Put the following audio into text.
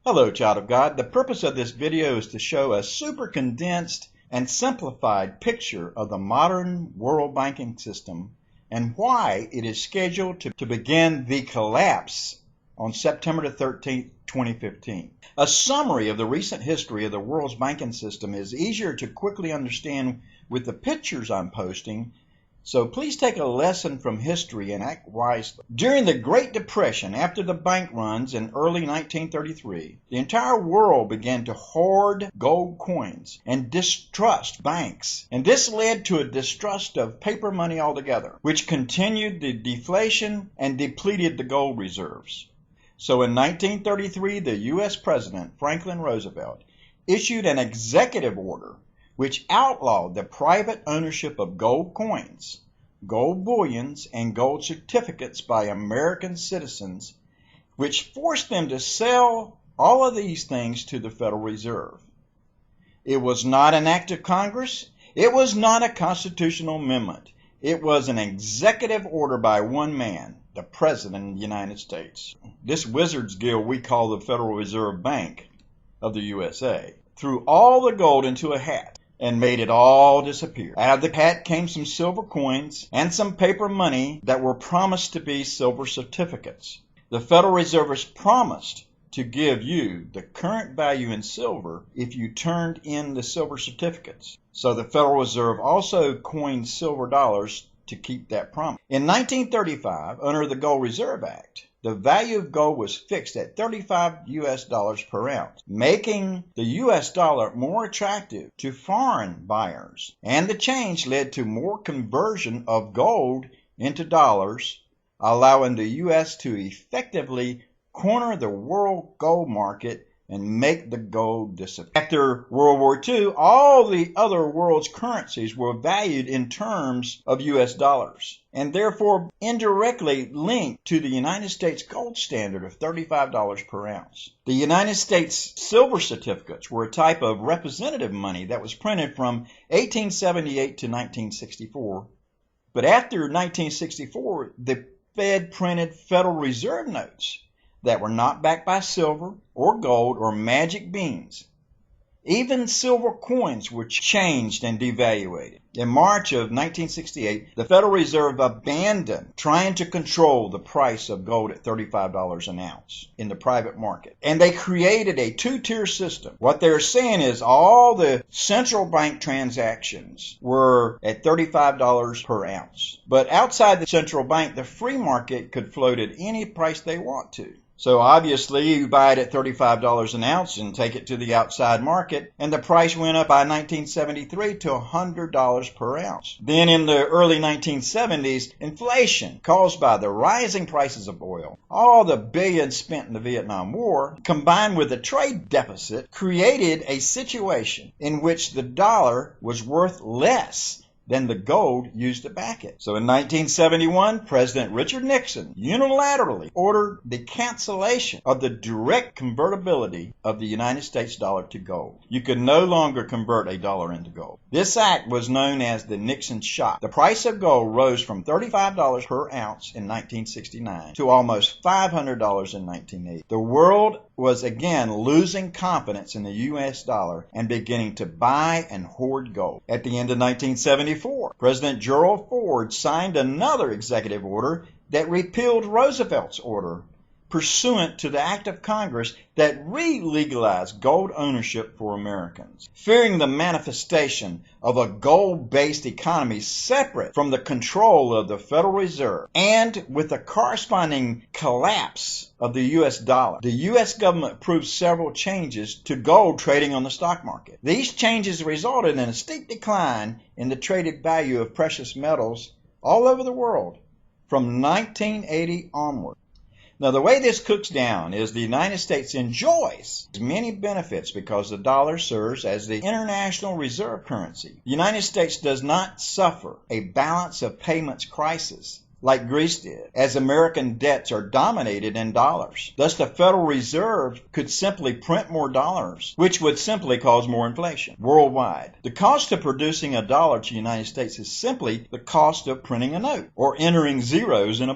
Hello, child of God. The purpose of this video is to show a super condensed and simplified picture of the modern world banking system and why it is scheduled to begin the collapse on September 13, 2015. A summary of the recent history of the world's banking system is easier to quickly understand with the pictures I'm posting, so please take a lesson from history and act wisely. During the Great Depression, after the bank runs in early 1933, the entire world began to hoard gold coins and distrust banks. And this led to a distrust of paper money altogether, which continued the deflation and depleted the gold reserves. So in 1933, the U.S. President Franklin Roosevelt issued an executive order which outlawed the private ownership of gold coins, gold bullions, and gold certificates by American citizens, which forced them to sell all of these things to the Federal Reserve. It was not an act of Congress. It was not a constitutional amendment. It was an executive order by one man, the President of the United States. This wizard's guild we call the Federal Reserve Bank of the USA threw all the gold into a hat and made it all disappear. Out of the hat came some silver coins and some paper money that were promised to be silver certificates. The Federal Reserve promised to give you the current value in silver if you turned in the silver certificates. So the Federal Reserve also coined silver dollars to keep that promise. In 1935, under the Gold Reserve Act, the value of gold was fixed at $35 per ounce, making the U.S. dollar more attractive to foreign buyers. And the change led to more conversion of gold into dollars, allowing the U.S. to effectively corner the world gold market and make the gold disappear. After World War II, all the other world's currencies were valued in terms of U.S. dollars, and therefore indirectly linked to the United States gold standard of $35 per ounce. The United States silver certificates were a type of representative money that was printed from 1878 to 1964. But after 1964, the Fed printed Federal Reserve notes that were not backed by silver or gold or magic beans. Even silver coins were changed and devaluated. In March of 1968, the Federal Reserve abandoned trying to control the price of gold at $35 an ounce in the private market. And they created a two-tier system. What they're saying is all the central bank transactions were at $35 per ounce. But outside the central bank, the free market could float at any price they want to. So obviously you buy it at $35 an ounce and take it to the outside market, and the price went up by 1973 to $100 per ounce. Then in the early 1970s, inflation caused by the rising prices of oil, all the billions spent in the Vietnam War, combined with the trade deficit, created a situation in which the dollar was worth less than the gold used to back it. So in 1971, President Richard Nixon unilaterally ordered the cancellation of the direct convertibility of the United States dollar to gold. You could no longer convert a dollar into gold. This act was known as the Nixon shock. The price of gold rose from $35 per ounce in 1969 to almost $500 in 1980. The world was again losing confidence in the U.S. dollar and beginning to buy and hoard gold. At the end of 1974, President Gerald Ford signed another executive order that repealed Roosevelt's order pursuant to the act of Congress that re-legalized gold ownership for Americans. Fearing the manifestation of a gold-based economy separate from the control of the Federal Reserve and with the corresponding collapse of the U.S. dollar, the U.S. government approved several changes to gold trading on the stock market. These changes resulted in a steep decline in the traded value of precious metals all over the world from 1980 onward. Now, the way this cooks down is the United States enjoys many benefits because the dollar serves as the international reserve currency. The United States does not suffer a balance of payments crisis like Greece did, as American debts are dominated in dollars. Thus, the Federal Reserve could simply print more dollars, which would simply cause more inflation worldwide. The cost of producing a dollar to the United States is simply the cost of printing a note or entering zeros in a